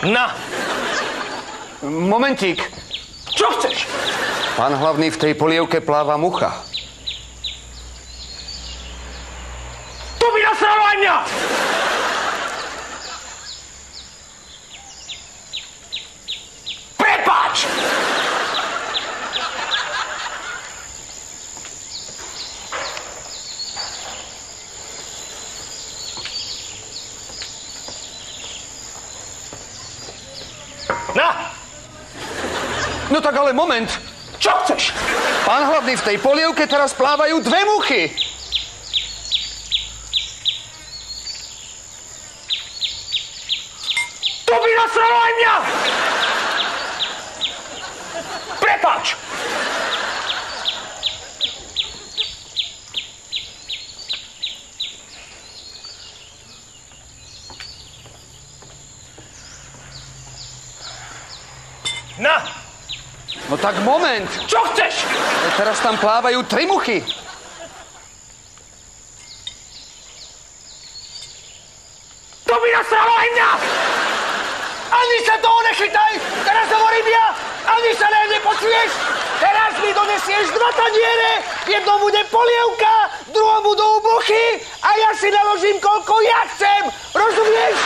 Na! Momentík. Čo chceš? Pán hlavný, v tej polievke pláva mucha. To by nasralo aj mňa! Prepáč! Na! No tak ale moment. Čo chceš? Pán hlavný, v tej polievke teraz plávajú dve muchy. To by nasralo aj mňa! Prepáč! Na! No tak moment. Čo chceš? Teraz tam plávajú tri muchy. To by nasralo aj mňa! Ani sa toho nechytaj! Teraz hovorím ja! Ani sa nepočuješ! Teraz mi donesieš dva taniere! V jednom bude polievka, v druhom budú muchy a ja si naložím koľko ja chcem! Rozumieš?